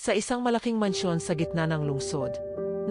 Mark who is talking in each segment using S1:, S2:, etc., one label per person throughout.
S1: Sa isang malaking mansyon sa gitna ng lungsod,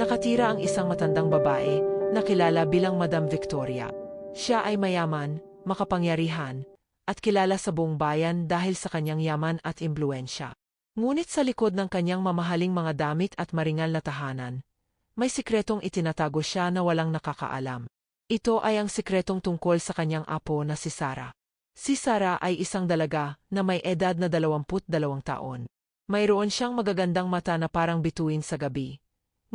S1: nakatira ang isang matandang babae na kilala bilang Madam Victoria. Siya ay mayaman, makapangyarihan, at kilala sa buong bayan dahil sa kanyang yaman at impluwensya. Ngunit sa likod ng kanyang mamahaling mga damit at maringal na tahanan, may sikretong itinatago siya na walang nakakaalam. Ito ay ang sikretong tungkol sa kanyang apo na si Sarah. Si Sarah ay isang dalaga na may edad na 22 taon. Mayroon siyang magagandang mata na parang bituin sa gabi,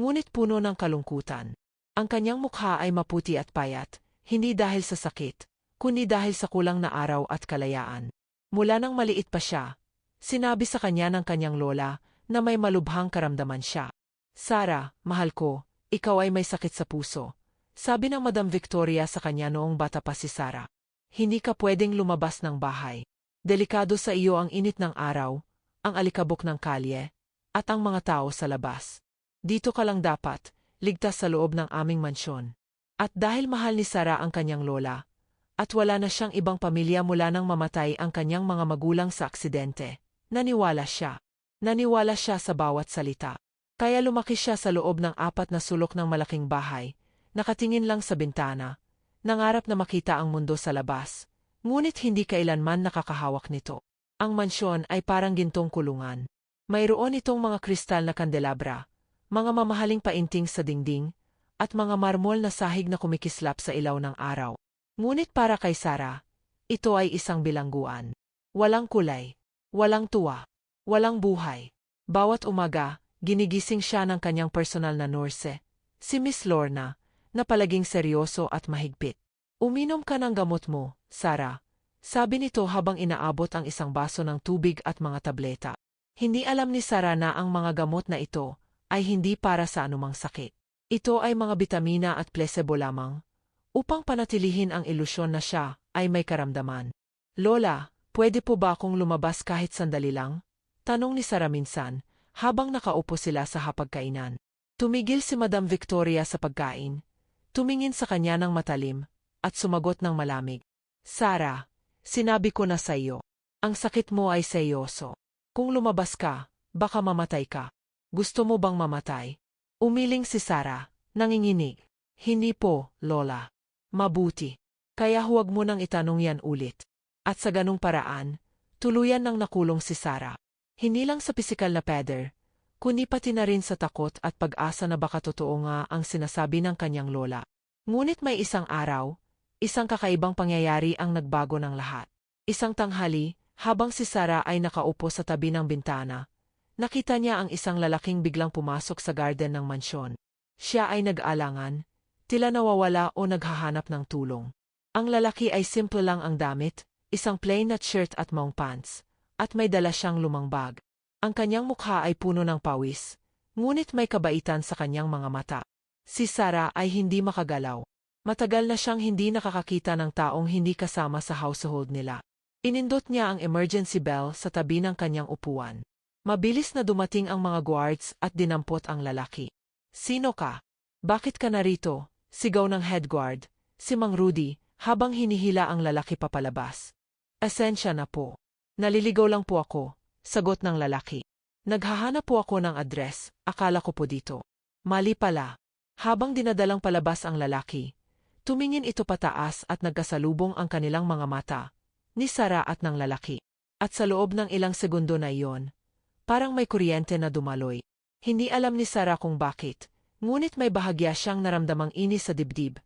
S1: ngunit puno ng kalungkutan. Ang kanyang mukha ay maputi at payat, hindi dahil sa sakit, kundi dahil sa kulang na araw at kalayaan. Mula nang maliit pa siya, sinabi sa kanya ng kanyang lola na may malubhang karamdaman siya. Sarah, mahal ko, ikaw ay may sakit sa puso, sabi ng Madam Victoria sa kanya noong bata pa si Sarah. Hindi ka pwedeng lumabas ng bahay. Delikado sa iyo ang init ng araw, ang alikabok ng kalye, at ang mga tao sa labas. Dito ka lang dapat, ligtas sa loob ng aming mansyon. At dahil mahal ni Sarah ang kanyang lola, at wala na siyang ibang pamilya mula nang mamatay ang kanyang mga magulang sa aksidente, naniwala siya. Naniwala siya sa bawat salita. Kaya lumaki siya sa loob ng 4 na sulok ng malaking bahay, nakatingin lang sa bintana, nangarap na makita ang mundo sa labas, ngunit hindi kailanman nakakahawak nito. Ang mansyon ay parang gintong kulungan. Mayroon itong mga kristal na kandelabra, mga mamahaling painting sa dingding, at mga marmol na sahig na kumikislap sa ilaw ng araw. Ngunit para kay Sarah, ito ay isang bilangguan. Walang kulay, walang tuwa, walang buhay. Bawat umaga, ginigising siya ng kanyang personal na nurse, si Miss Lorna, na palaging seryoso at mahigpit. Uminom ka ng gamot mo, Sarah, sabi nito habang inaabot ang isang baso ng tubig at mga tableta. Hindi alam ni Sarah na ang mga gamot na ito ay hindi para sa anumang sakit. Ito ay mga bitamina at placebo lamang, upang panatilihin ang ilusyon na siya ay may karamdaman. Lola, pwede po ba akong lumabas kahit sandali lang? Tanong ni Sarah minsan, habang nakaupo sila sa hapagkainan. Tumigil si Madam Victoria sa pagkain, tumingin sa kanya ng matalim, at sumagot ng malamig. Sarah, sinabi ko na sa iyo, ang sakit mo ay seryoso. Kung lumabas ka, baka mamatay ka. Gusto mo bang mamatay? Umiling si Sarah, nanginginig. Hindi po, Lola. Mabuti. Kaya huwag mo nang itanong yan ulit. At sa ganung paraan, tuluyan nang nakulong si Sarah. Hindi lang sa pisikal na pader, kundi pati na rin sa takot at pag-asa na baka totoo nga ang sinasabi ng kanyang lola. Ngunit may isang araw, isang kakaibang pangyayari ang nagbago ng lahat. Isang tanghali, habang si Sarah ay nakaupo sa tabi ng bintana, nakita niya ang isang lalaking biglang pumasok sa garden ng mansyon. Siya ay nag-alangan, tila nawawala o naghahanap ng tulong. Ang lalaki ay simple lang ang damit, isang plain na shirt at mong pants, at may dala siyang lumang bag. Ang kanyang mukha ay puno ng pawis, ngunit may kabaitan sa kanyang mga mata. Si Sarah ay hindi makagalaw. Matagal na siyang hindi nakakakita ng taong hindi kasama sa household nila. Inindot niya ang emergency bell sa tabi ng kanyang upuan. Mabilis na dumating ang mga guards at dinampot ang lalaki. Sino ka? Bakit ka narito? Sigaw ng head guard, si Mang Rudy, habang hinihila ang lalaki papalabas. Asensya na po. Naliligaw lang po ako, sagot ng lalaki. Naghahanap po ako ng address, akala ko po dito. Mali pala. Habang dinadalang palabas ang lalaki, tumingin ito pataas at nagkasalubong ang kanilang mga mata, ni Sarah at ng lalaki. At sa loob ng ilang segundo na iyon, parang may kuryente na dumaloy. Hindi alam ni Sarah kung bakit, ngunit may bahagya siyang naramdamang inis sa dibdib.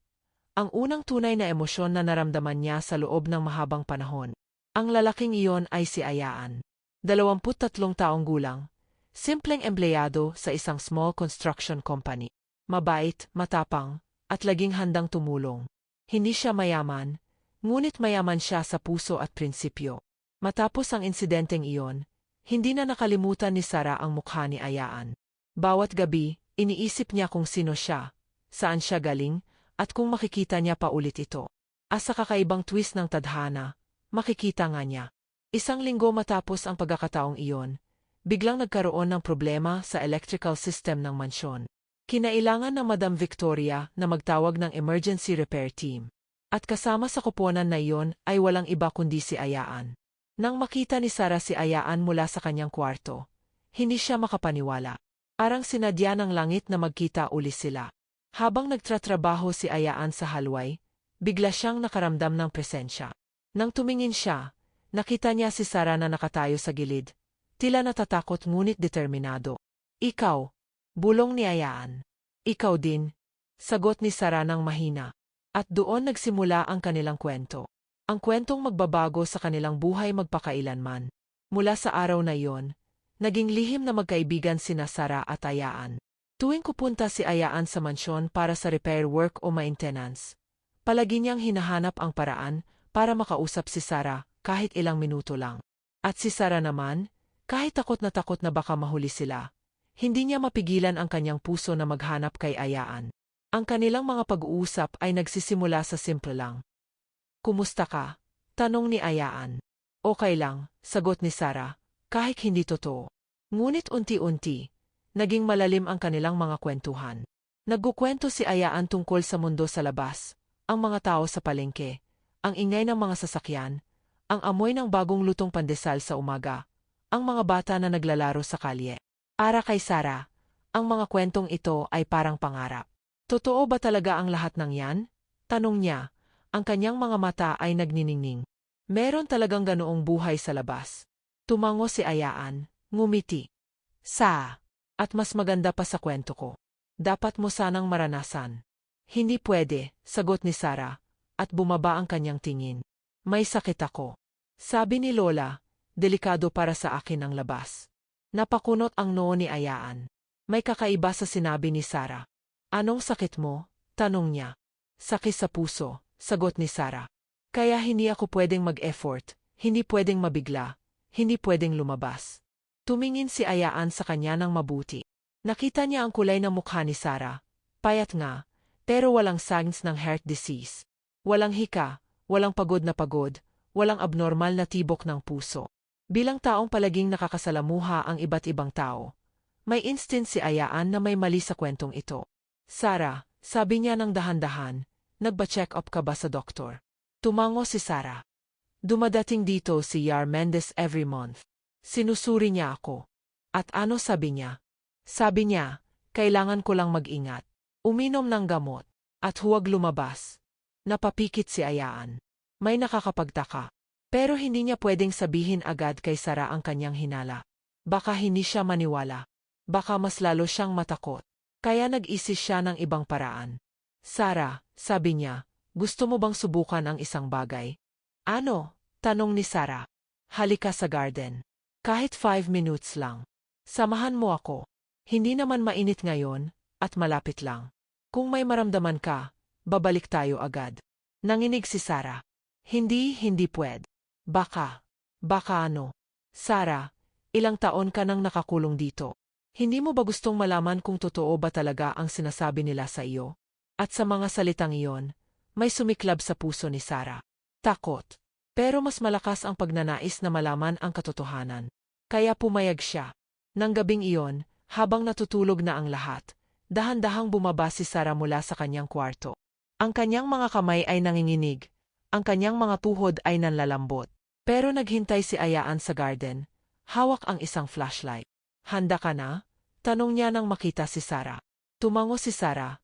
S1: Ang unang tunay na emosyon na naramdaman niya sa loob ng mahabang panahon. Ang lalaking iyon ay si Ayaan. 23 taong gulang, simpleng empleyado sa isang small construction company. Mabait, matapang, at laging handang tumulong. Hindi siya mayaman, ngunit mayaman siya sa puso at prinsipyo. Matapos ang insidenteng iyon, hindi na nakalimutan ni Sarah ang mukha ni Ayaan. Bawat gabi, iniisip niya kung sino siya, saan siya galing, at kung makikita niya pa ulit ito. Sa kakaibang twist ng tadhana, makikita nga niya. Isang linggo matapos ang pagkakataong iyon, biglang nagkaroon ng problema sa electrical system ng mansyon. Kinailangan ng Madam Victoria na magtawag ng emergency repair team. At kasama sa koponan na iyon ay walang iba kundi si Ayaan. Nang makita ni Sarah si Ayaan mula sa kanyang kwarto, Hindi siya makapaniwala. Parang sinadya ng langit na magkita uli sila. Habang nagtratrabaho si Ayaan sa halway, bigla siyang nakaramdam ng presensya. Nang tumingin siya, nakita niya si Sarah na nakatayo sa gilid. Tila natatakot ngunit determinado. Ikaw, bulong ni Ayaan. Ikaw din, sagot ni Sarah ng mahina. At doon nagsimula ang kanilang kwento. Ang kwentong magbabago sa kanilang buhay magpakailanman. Mula sa araw na iyon, naging lihim na magkaibigan sina Sarah at Ayaan. Tuwing pupunta si Ayaan sa mansyon para sa repair work o maintenance, palagi niyang hinahanap ang paraan para makausap si Sarah kahit ilang minuto lang. At si Sarah naman, kahit takot na baka mahuli sila, hindi niya mapigilan ang kanyang puso na maghanap kay Ayaan. Ang kanilang mga pag-uusap ay nagsisimula sa simple lang. Kumusta ka? Tanong ni Ayaan. Okay lang, sagot ni Sarah, kahit hindi totoo. Ngunit unti-unti, naging malalim ang kanilang mga kwentuhan. Nagkukwento si Ayaan tungkol sa mundo sa labas, ang mga tao sa palengke, ang ingay ng mga sasakyan, ang amoy ng bagong lutong pandesal sa umaga, ang mga bata na naglalaro sa kalye. Para kay Sarah, ang mga kwentong ito ay parang pangarap. Totoo ba talaga ang lahat ng yan? Tanong niya, ang kanyang mga mata ay nagniningning. Meron talagang ganoong buhay sa labas. Tumango si Ayaan, ngumiti. At mas maganda pa sa kwento ko. Dapat mo sanang maranasan. Hindi pwede, sagot ni Sarah, at bumaba ang kanyang tingin. May sakit ako. Sabi ni Lola, delikado para sa akin ang labas. Napakunot ang noo ni Ayaan. May kakaiba sa sinabi ni Sarah. Anong sakit mo? Tanong niya. Sakit sa puso, sagot ni Sarah. Kaya hindi ako pwedeng mag-effort, hindi pwedeng mabigla, hindi pwedeng lumabas. Tumingin si Ayaan sa kanya ng mabuti. Nakita niya ang kulay ng mukha ni Sarah. Payat nga, pero walang signs ng heart disease. Walang hika, walang pagod, walang abnormal na tibok ng puso. Bilang taong palaging nakakasalamuha ang iba't ibang tao, may instinct si Ayaan na may mali sa kwentong ito. Sarah, sabi niya ng dahan-dahan, nagba-check up ka ba sa doktor? Tumango si Sarah. Dumadating dito si Yar Mendez every month. Sinusuri niya ako. At ano sabi niya? Sabi niya, kailangan ko lang mag-ingat. Uminom ng gamot. At huwag lumabas. Napapikit si Ayaan. May nakakapagtaka. Pero hindi niya pwedeng sabihin agad kay Sarah ang kanyang hinala. Baka hindi siya maniwala. Baka mas lalo siyang matakot. Kaya nag-isip siya ng ibang paraan. Sarah, sabi niya, gusto mo bang subukan ang isang bagay? Ano? Tanong ni Sarah. Halika sa garden. Kahit 5 minutes lang. Samahan mo ako. Hindi naman mainit ngayon, at malapit lang. Kung may maramdaman ka, babalik tayo agad. Nanginig si Sarah. Hindi pwede. Baka ano? Sarah, ilang taon ka nang nakakulong dito. Hindi mo ba gustong malaman kung totoo ba talaga ang sinasabi nila sa iyo? At sa mga salitang iyon, may sumiklab sa puso ni Sarah. Takot. Pero mas malakas ang pagnanais na malaman ang katotohanan. Kaya pumayag siya. Nang gabing iyon, habang natutulog na ang lahat, dahan-dahang bumaba si Sarah mula sa kanyang kwarto. Ang kanyang mga kamay ay nanginginig. Ang kanyang mga tuhod ay nanlalambot. Pero naghintay si Ayaan sa garden. Hawak ang isang flashlight. Handa ka na? Tanong niya nang makita si Sarah. Tumango si Sarah.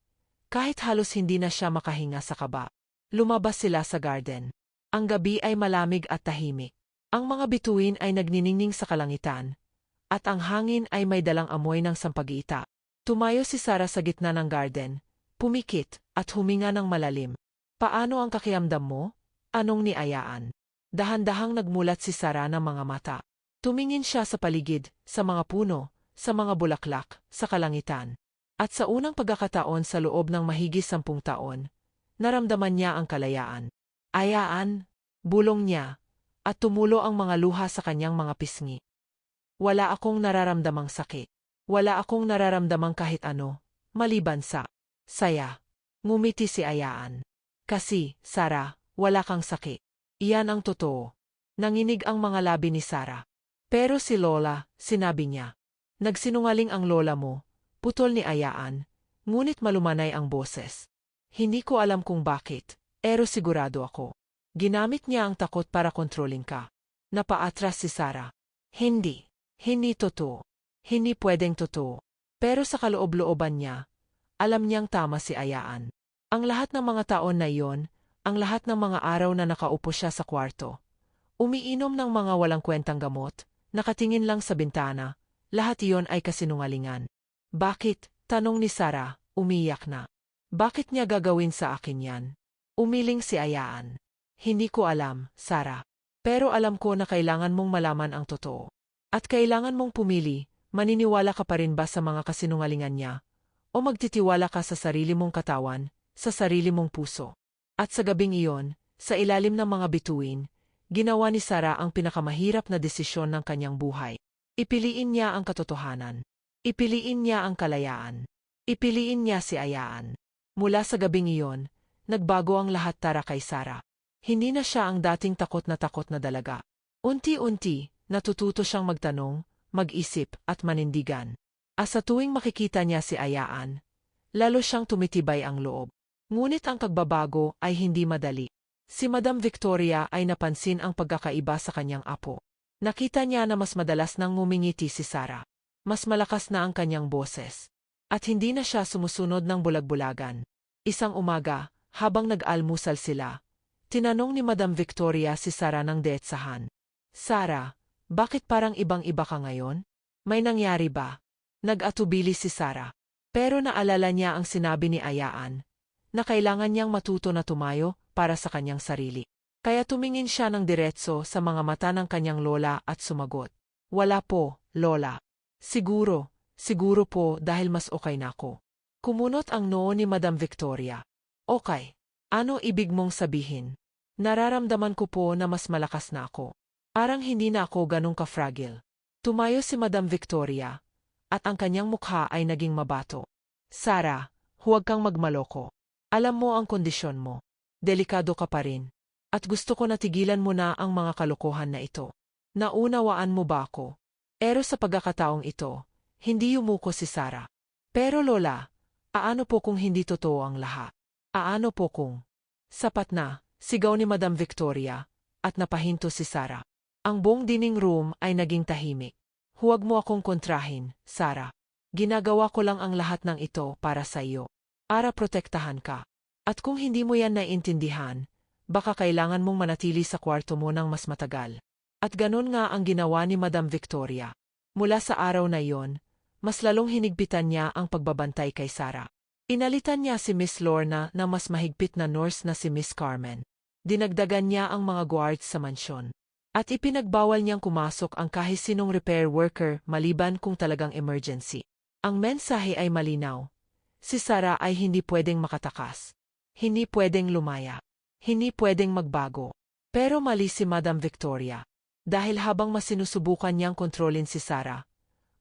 S1: Kahit halos hindi na siya makahinga sa kaba. Lumabas sila sa garden. Ang gabi ay malamig at tahimik. Ang mga bituin ay nagniningning sa kalangitan. At ang hangin ay may dalang amoy ng sampagita. Tumayo si Sarah sa gitna ng garden. Pumikit at huminga ng malalim. Paano ang kakiramdam mo? Anong ni Ayaan. Dahan-dahang nagmulat si Sarah ng mga mata. Tumingin siya sa paligid, sa mga puno, sa mga bulaklak, sa kalangitan. At sa unang pagkakataon sa loob ng mahigit 10 taon, naramdaman niya ang kalayaan. Ayaan, bulong niya, at tumulo ang mga luha sa kanyang mga pisngi. Wala akong nararamdamang sakit. Wala akong nararamdamang kahit ano, maliban sa saya. Ngumiti si Ayaan. Kasi, Sarah, wala kang sakit. Iyan ang totoo. Nanginig ang mga labi ni Sarah. Pero si Lola, sinabi niya. Nagsinungaling ang lola mo. Putol ni Ayaan, ngunit malumanay ang boses. Hindi ko alam kung bakit, pero sigurado ako. Ginamit niya ang takot para kontrolin ka. Napaatras si Sarah. Hindi totoo. Hindi pwedeng totoo. Pero sa kaloob-looban niya, alam niyang tama si Ayaan. Ang lahat ng mga taon na iyon, ang lahat ng mga araw na nakaupo siya sa kwarto, umiinom ng mga walang kwentang gamot, nakatingin lang sa bintana, lahat iyon ay kasinungalingan. Bakit? Tanong ni Sarah, umiyak na. Bakit niya gagawin sa akin yan? Umiling si Ayaan. Hindi ko alam, Sarah. Pero alam ko na kailangan mong malaman ang totoo. At kailangan mong pumili, maniniwala ka pa rin ba sa mga kasinungalingan niya? O magtitiwala ka sa sarili mong katawan, sa sarili mong puso? At sa gabing iyon, sa ilalim ng mga bituin, ginawa ni Sarah ang pinakamahirap na desisyon ng kanyang buhay. Ipiliin niya ang katotohanan. Ipiliin niya ang kalayaan. Ipiliin niya si Ayaan. Mula sa gabing iyon, nagbago ang lahat para kay Sarah. Hindi na siya ang dating takot na dalaga. Unti-unti, natututo siyang magtanong, mag-isip at manindigan. At sa tuwing makikita niya si Ayaan, lalo siyang tumitibay ang loob. Ngunit ang pagbabago ay hindi madali. Si Madam Victoria ay napansin ang pagkakaiba sa kanyang apo. Nakita niya na mas madalas nang ngumingiti si Sarah. Mas malakas na ang kanyang boses. At hindi na siya sumusunod ng bulag-bulagan. Isang umaga, habang nag-almusal sila, tinanong ni Madam Victoria si Sarah ng deetsahan. Sarah, bakit parang ibang-iba ka ngayon? May nangyari ba? Nag-atubili si Sarah. Pero naalala niya ang sinabi ni Ayaan, na kailangan niyang matuto na tumayo para sa kanyang sarili. Kaya tumingin siya ng diretso sa mga mata ng kanyang lola at sumagot. Wala po, lola. Siguro po dahil mas okay na ako. Kumunot ang noo ni Madam Victoria. Okay. Ano ibig mong sabihin? Nararamdaman ko po na mas malakas na ako. Parang hindi na ako ganong ka-fragile. Tumayo si Madam Victoria, at ang kanyang mukha ay naging mabato. Sarah, huwag kang magmaloko. Alam mo ang kondisyon mo. Delikado ka pa rin. At gusto ko na tigilan mo na ang mga kalokohan na ito. Naunawaan mo ba ako? Pero sa pagkakataong ito, hindi yumuko si Sarah. Pero lola, aano po kung hindi totoo ang lahat? Aano po kung? Sapat na, sigaw ni Madam Victoria, at napahinto si Sarah. Ang buong dining room ay naging tahimik. Huwag mo akong kontrahin, Sarah. Ginagawa ko lang ang lahat ng ito para sa iyo. Para protektahan ka. At kung hindi mo yan naiintindihan, baka kailangan mong manatili sa kwarto mo ng mas matagal. At ganun nga ang ginawa ni Madam Victoria. Mula sa araw na iyon, mas lalong hinigpitan niya ang pagbabantay kay Sarah. Inalitan niya si Miss Lorna na mas mahigpit na nurse na si Miss Carmen. Dinagdagan niya ang mga guards sa mansyon. At ipinagbawal niyang kumasok ang kahit sinong repair worker maliban kung talagang emergency. Ang mensahe ay malinaw. Si Sarah ay hindi pwedeng makatakas. Hindi pwedeng lumaya. Hindi pwedeng magbago. Pero mali si Madam Victoria. Dahil habang mas sinusubukan niyang kontrolin si Sarah,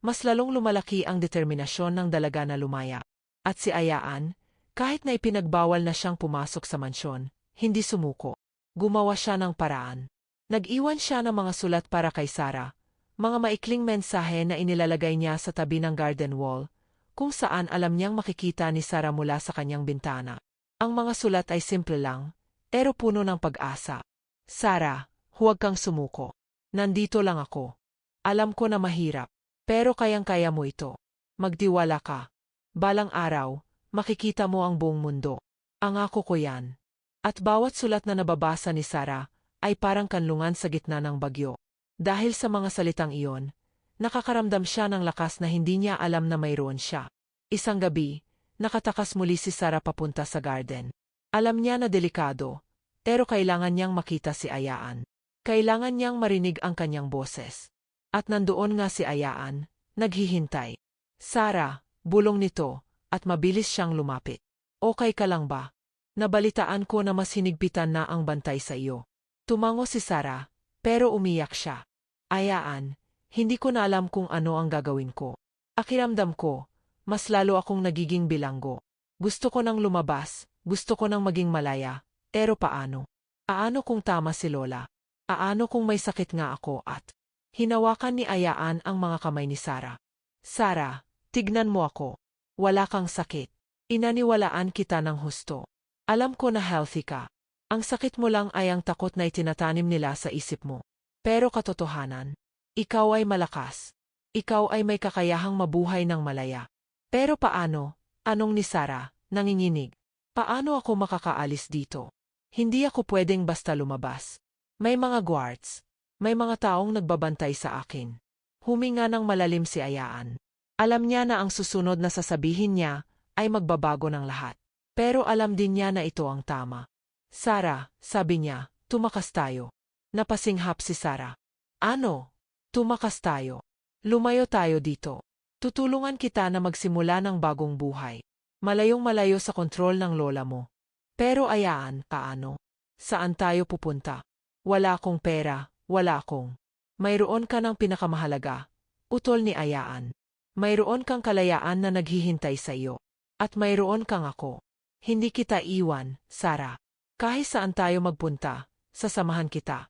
S1: mas lalong lumalaki ang determinasyon ng dalaga na lumaya. At si Ayaan, kahit na ipinagbawal na siyang pumasok sa mansyon, hindi sumuko. Gumawa siya ng paraan. Nag-iwan siya ng mga sulat para kay Sarah, mga maikling mensahe na inilalagay niya sa tabi ng garden wall, kung saan alam niyang makikita ni Sarah mula sa kanyang bintana. Ang mga sulat ay simple lang, pero puno ng pag-asa. Sarah, huwag kang sumuko. Nandito lang ako. Alam ko na mahirap, pero kayang-kaya mo ito. Magtiwala ka. Balang araw, makikita mo ang buong mundo. Angako ko yan. At bawat sulat na nababasa ni Sarah ay parang kanlungan sa gitna ng bagyo. Dahil sa mga salitang iyon, nakakaramdam siya ng lakas na hindi niya alam na mayroon siya. Isang gabi, nakatakas muli si Sarah papunta sa garden. Alam niya na delikado, pero kailangan niyang makita si Ayaan. Kailangan niyang marinig ang kanyang boses. At nandoon nga si Ayaan, naghihintay. Sarah, bulong nito, at mabilis siyang lumapit. Okay ka lang ba? Nabalitaan ko na mas hinigpitan na ang bantay sa iyo. Tumango si Sarah, pero umiyak siya. Ayaan, hindi ko na alam kung ano ang gagawin ko. Akiramdam ko, mas lalo akong nagiging bilanggo. Gusto ko nang lumabas, gusto ko nang maging malaya, pero paano? Aano kung tama si Lola? Aano kung may sakit nga ako at... Hinawakan ni Ayaan ang mga kamay ni Sarah. Sarah, tignan mo ako. Wala kang sakit. Inaniwalaan kita ng husto. Alam ko na healthy ka. Ang sakit mo lang ay ang takot na itinatanim nila sa isip mo. Pero katotohanan, ikaw ay malakas. Ikaw ay may kakayahang mabuhay ng malaya. Pero paano? Anong ni Sarah, nanginginig. Paano ako makakaalis dito? Hindi ako pwedeng basta lumabas. May mga guards. May mga taong nagbabantay sa akin. Huminga ng malalim si Ayaan. Alam niya na ang susunod na sasabihin niya ay magbabago ng lahat. Pero alam din niya na ito ang tama. Sarah, sabi niya, tumakas tayo. Napasinghap si Sarah. Ano? Tumakas tayo. Lumayo tayo dito. Tutulungan kita na magsimula ng bagong buhay. Malayong malayo sa kontrol ng lola mo. Pero Ayaan, paano? Saan tayo pupunta? Wala akong pera, wala akong. Mayroon ka ng pinakamahalaga, utol ni Ayaan. Mayroon kang kalayaan na naghihintay sa iyo. At mayroon kang ako. Hindi kita iwan, Sarah. Kahit saan tayo magpunta, sasamahan kita.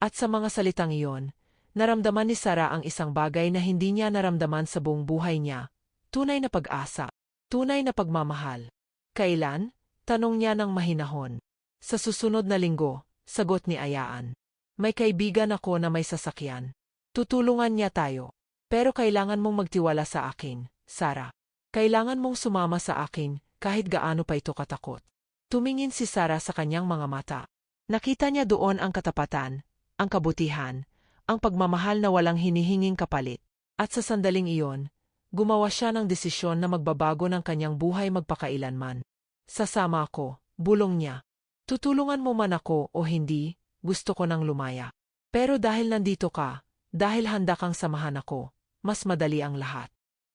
S1: At sa mga salitang iyon, naramdaman ni Sarah ang isang bagay na hindi niya naramdaman sa buong buhay niya. Tunay na pag-asa. Tunay na pagmamahal. Kailan? Tanong niya ng mahinahon. Sa susunod na linggo, sagot ni Ayaan. May kaibigan ako na may sasakyan. Tutulungan niya tayo. Pero kailangan mong magtiwala sa akin, Sarah. Kailangan mong sumama sa akin kahit gaano pa ito katakot. Tumingin si Sarah sa kanyang mga mata. Nakita niya doon ang katapatan, ang kabutihan, ang pagmamahal na walang hinihinging kapalit. At sa sandaling iyon, gumawa siya ng desisyon na magbabago ng kanyang buhay magpakailanman. Sasama ako, bulong niya. Tutulungan mo man ako o hindi, gusto ko nang lumaya. Pero dahil nandito ka, dahil handa kang samahan ako, mas madali ang lahat.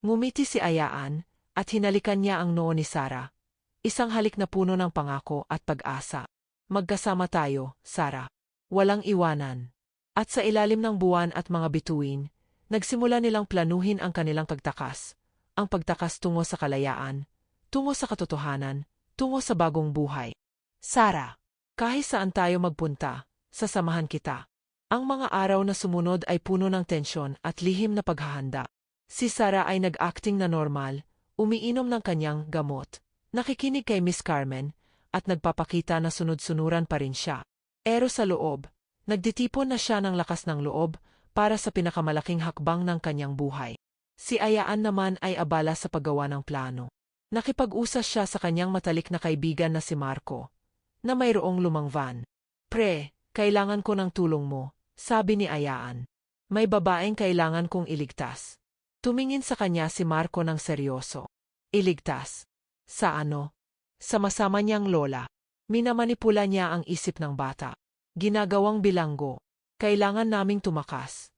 S1: Ngumiti si Ayaan, at hinalikan niya ang noo ni Sarah. Isang halik na puno ng pangako at pag-asa. Magkasama tayo, Sarah. Walang iwanan. At sa ilalim ng buwan at mga bituin, nagsimula nilang planuhin ang kanilang pagtakas. Ang pagtakas tungo sa kalayaan, tungo sa katotohanan, tungo sa bagong buhay. Sarah, kahit saan tayo magpunta, sasamahan kita. Ang mga araw na sumunod ay puno ng tensyon at lihim na paghahanda. Si Sarah ay nag-acting na normal, umiinom ng kanyang gamot, nakikinig kay Miss Carmen, at nagpapakita na sunod-sunuran pa rin siya. Pero sa loob, nagditipon na siya ng lakas ng loob para sa pinakamalaking hakbang ng kanyang buhay. Si Ayaan naman ay abala sa paggawa ng plano. Nakipag-usas siya sa kanyang matalik na kaibigan na si Marco, na mayroong lumang van. Pre, kailangan ko ng tulong mo, sabi ni Ayaan. May babaeng kailangan kong iligtas. Tumingin sa kanya si Marco ng seryoso. Iligtas? Sa ano? Sa masama niyang lola. Minamanipula niya ang isip ng bata. Ginagawang bilanggo. Kailangan naming tumakas.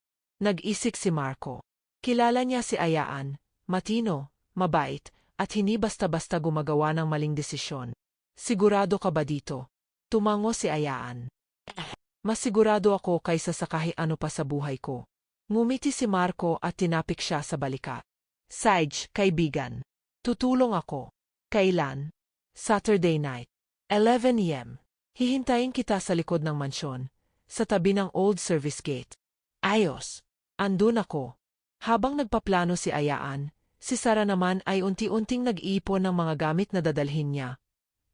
S1: Nag-isik si Marco. Kilala niya si Ayaan, matino, mabait, at hindi basta-basta gumagawa ng maling desisyon. Sigurado ka ba dito? Tumango si Ayaan. Mas sigurado ako kaysa sa kahit ano pa sa buhay ko. Ngumiti si Marco at tinapik siya sa balikat. Sage, kaibigan. Tutulong ako. Kailan? Saturday night. 11 AM. Hihintayin kita sa likod ng mansyon, sa tabi ng old service gate. Ayos. Andun ako. Habang nagpaplano si Ayaan, si Sarah naman ay unti-unting nag-iipon ng mga gamit na dadalhin niya.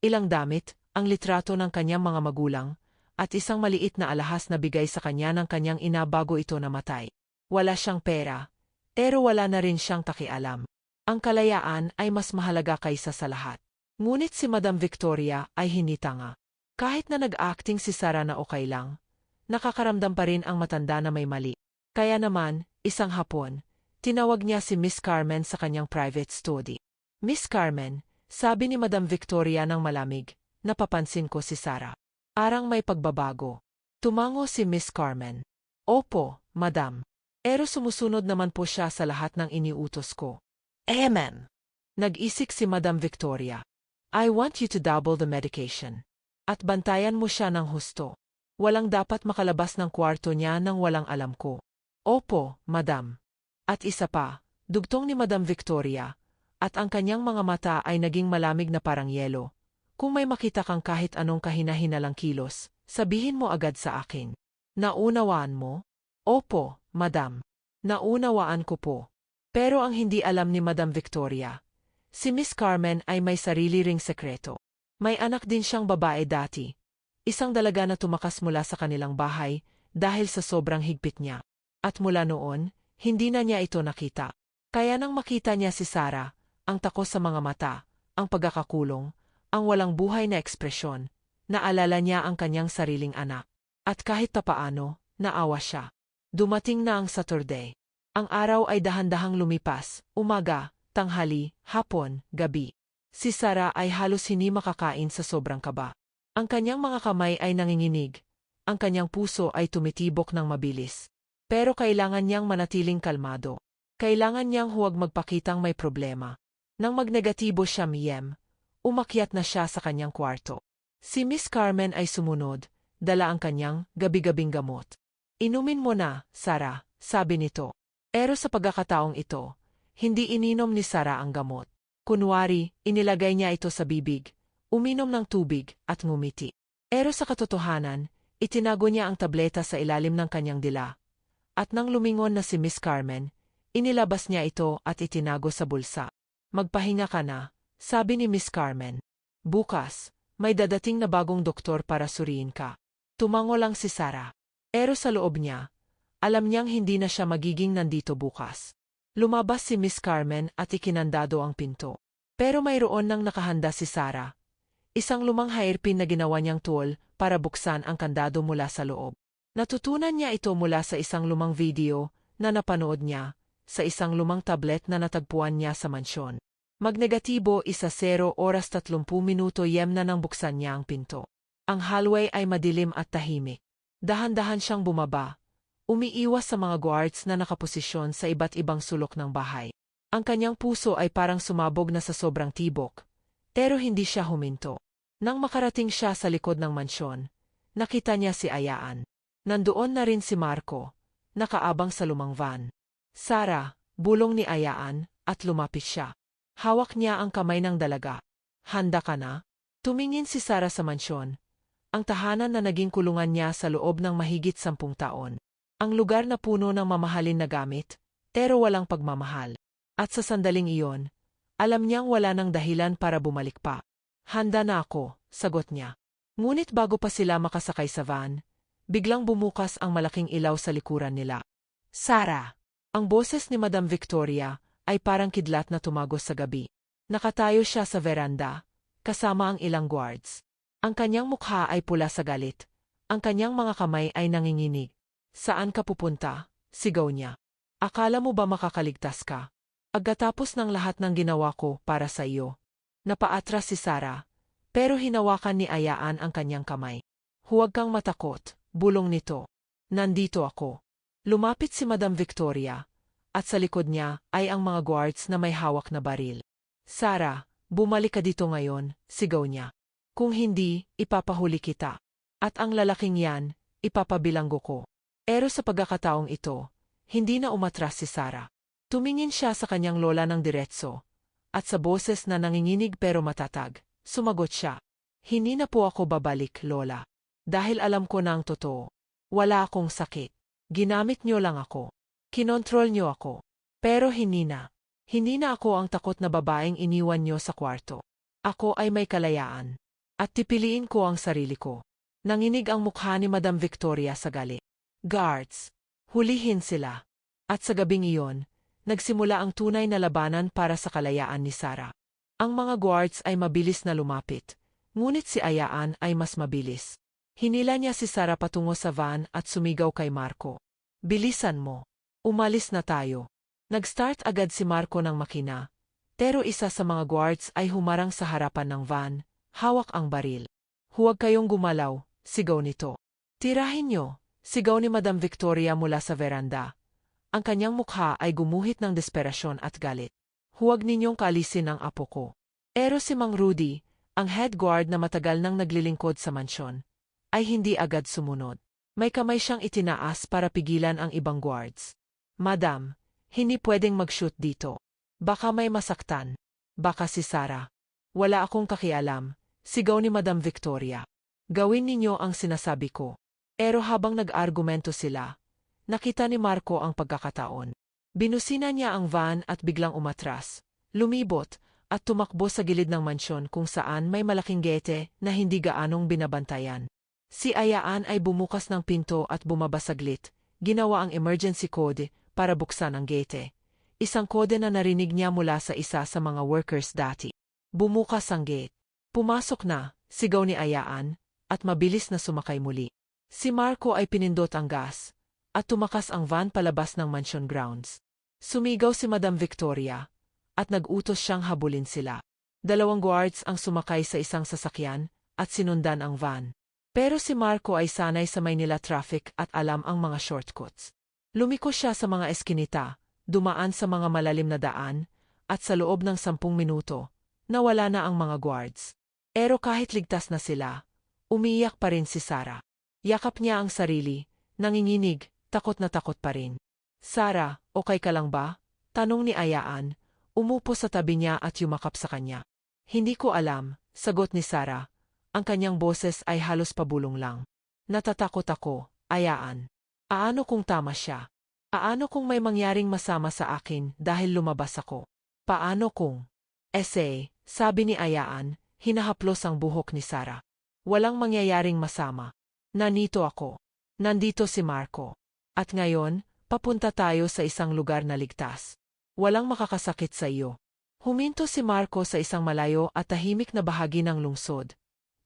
S1: Ilang damit, ang litrato ng kanyang mga magulang, at isang maliit na alahas na bigay sa kanya ng kanyang ina bago ito namatay. Wala siyang pera, pero wala na rin siyang pakialam. Ang kalayaan ay mas mahalaga kaysa sa lahat. Ngunit si Madam Victoria ay hindi tanga. Kahit na nag-acting si Sarah na okay lang, nakakaramdam pa rin ang matanda na may mali. Kaya naman, isang hapon, tinawag niya si Miss Carmen sa kanyang private study. Miss Carmen, sabi ni Madam Victoria ng malamig, napapansin ko si Sarah. Arang may pagbabago. Tumango si Miss Carmen. Opo, Madam. Pero sumusunod naman po siya sa lahat ng iniutos ko. Amen. Nag-isik si Madam Victoria. I want you to double the medication. At bantayan mo siya ng husto. Walang dapat makalabas ng kwarto niya nang walang alam ko. Opo, Madam. At isa pa, dugtong ni Madam Victoria, at ang kanyang mga mata ay naging malamig na parang yelo. Kung may makita kang kahit anong kahina-hinalang kilos, sabihin mo agad sa akin. Naunawaan mo? Opo, Madam. Naunawaan ko po. Pero ang hindi alam ni Madam Victoria, si Miss Carmen ay may sarili ring sekreto. May anak din siyang babae dati. Isang dalaga na tumakas mula sa kanilang bahay dahil sa sobrang higpit niya. At mula noon, Hindi na niya ito nakita. Kaya nang makita niya si Sarah, ang takot sa mga mata, ang pagkakakulong, ang walang buhay na ekspresyon, naalala niya ang kanyang sariling anak. At kahit papaano, naawa siya. Dumating na ang Saturday. Ang araw ay dahan-dahang lumipas, umaga, tanghali, hapon, gabi. Si Sarah ay halos hindi makakain sa sobrang kaba. Ang kanyang mga kamay ay nanginginig, ang kanyang puso ay tumitibok ng mabilis. Pero kailangan niyang manatiling kalmado. Kailangan niyang huwag magpakitang may problema. Nang magnegatibo siya umakyat na siya sa kanyang kwarto. Si Miss Carmen ay sumunod, dala ang kanyang gabi-gabing gamot. Inumin mo na, Sarah, sabi nito. Pero sa pagkakataong ito, hindi ininom ni Sarah ang gamot. Kunwari, inilagay niya ito sa bibig, uminom ng tubig at ngumiti. Pero sa katotohanan, itinago niya ang tableta sa ilalim ng kanyang dila. At nang lumingon na si Miss Carmen, inilabas niya ito at itinago sa bulsa. Magpahinga ka na, sabi ni Miss Carmen. Bukas, may dadating na bagong doktor para suriin ka. Tumango lang si Sarah. Pero sa loob niya, alam niyang hindi na siya magiging nandito bukas. Lumabas si Miss Carmen at ikinandado ang pinto. Pero mayroon nang nakahanda si Sarah. Isang lumang hairpin na ginawa niyang tool para buksan ang kandado mula sa loob. Natutunan niya ito mula sa isang lumang video na napanood niya, sa isang lumang tablet na natagpuan niya sa mansyon. Magnegatibo 1:0 oras 30 minuto na nang buksan niya ang pinto. Ang hallway ay madilim at tahimik. Dahan-dahan siyang bumaba, umiiwas sa mga guards na nakaposisyon sa iba't ibang sulok ng bahay. Ang kanyang puso ay parang sumabog na sa sobrang tibok, pero hindi siya huminto. Nang makarating siya sa likod ng mansyon, nakita niya si Ayaan. Nandoon na rin si Marco, nakaabang sa lumang van. Sarah, bulong ni Ayaan, at lumapit siya. Hawak niya ang kamay ng dalaga. Handa ka na? Tumingin si Sarah sa mansyon. Ang tahanan na naging kulungan niya sa loob ng mahigit 10 taon. Ang lugar na puno ng mamahalin na gamit, pero walang pagmamahal. At sa sandaling iyon, alam niyang wala nang dahilan para bumalik pa. Handa na ako, sagot niya. Ngunit bago pa sila makasakay sa van, biglang bumukas ang malaking ilaw sa likuran nila. Sarah! Ang boses ni Madam Victoria ay parang kidlat na tumagos sa gabi. Nakatayo siya sa veranda, kasama ang ilang guards. Ang kanyang mukha ay pula sa galit. Ang kanyang mga kamay ay nanginginig. Saan ka pupunta? Sigaw niya. Akala mo ba makakaligtas ka? Pagkatapos ng lahat ng ginawa ko para sa iyo. Napaatras si Sarah, pero hinawakan ni Ayaan ang kanyang kamay. Huwag kang matakot, bulong nito. Nandito ako. Lumapit si Madam Victoria, at sa likod niya ay ang mga guards na may hawak na baril. Sarah, bumalik ka dito ngayon, sigaw niya. Kung hindi, ipapahuli kita. At ang lalaking yan, ipapabilanggo ko. Pero sa pagkakataong ito, hindi na umatras si Sarah. Tumingin siya sa kanyang lola ng diretso, at sa boses na nanginginig pero matatag, sumagot siya. Hindi na po ako babalik, lola. Dahil alam ko na ang totoo. Wala akong sakit. Ginamit niyo lang ako. Kinontrol niyo ako. Pero hindi na. Hindi na ako ang takot na babaeng iniwan niyo sa kwarto. Ako ay may kalayaan. At pipiliin ko ang sarili ko. Nanginig ang mukha ni Madam Victoria sa galit. Guards, hulihin sila. At sa gabing iyon, nagsimula ang tunay na labanan para sa kalayaan ni Sarah. Ang mga guards ay mabilis na lumapit, ngunit si Ayaan ay mas mabilis. Hinila niya si Sarah patungo sa van at sumigaw kay Marco. Bilisan mo. Umalis na tayo. Nag-start agad si Marco ng makina, pero isa sa mga guards ay humarang sa harapan ng van, hawak ang baril. Huwag kayong gumalaw, sigaw nito. Tirahin niyo, sigaw ni Madam Victoria mula sa veranda. Ang kanyang mukha ay gumuhit ng desperasyon at galit. Huwag ninyong kaalisin ang apo ko. Pero si Mang Rudy, ang head guard na matagal nang naglilingkod sa mansyon, ay hindi agad sumunod. May kamay siyang itinaas para pigilan ang ibang guards. Madam, hindi pwedeng mag-shoot dito. Baka may masaktan. Baka si Sarah. Wala akong kakialam, sigaw ni Madam Victoria. Gawin ninyo ang sinasabi ko. Pero habang nag-argumento sila, nakita ni Marco ang pagkakataon. Binusina niya ang van at biglang umatras, lumibot, at tumakbo sa gilid ng mansyon kung saan may malaking gete na hindi gaanong binabantayan. Si Ayaan ay bumukas ng pinto at bumaba saglit, ginawa ang emergency code para buksan ang gate. Isang kode na narinig niya mula sa isa sa mga workers dati. Bumukas ang gate. Pumasok na, sigaw ni Ayaan, at mabilis na sumakay muli. Si Marco ay pinindot ang gas, at tumakas ang van palabas ng mansion grounds. Sumigaw si Madam Victoria, at nag-utos siyang habulin sila. 2 guards ang sumakay sa isang sasakyan, at sinundan ang van. Pero si Marco ay sanay sa Maynila traffic at alam ang mga shortcuts. Lumiko siya sa mga eskinita, dumaan sa mga malalim na daan, at sa loob ng 10 minuto, nawala na ang mga guards. Pero kahit ligtas na sila, umiyak pa rin si Sarah. Yakap niya ang sarili, nanginginig, takot na takot pa rin. Sarah, okay ka lang ba? Tanong ni Ayaan, umupo sa tabi niya at yumakap sa kanya. Hindi ko alam, sagot ni Sarah. Ang kanyang boses ay halos pabulong lang. Natatakot ako, Ayaan. Aano kung tama siya? Aano kung may mangyaring masama sa akin dahil lumabas ako? Paano kung? Essay, sabi ni Ayaan, hinahaplos ang buhok ni Sarah. Walang mangyayaring masama. Nandito ako. Nandito si Marco. At ngayon, papunta tayo sa isang lugar na ligtas. Walang makakasakit sa iyo. Huminto si Marco sa isang malayo at tahimik na bahagi ng lungsod.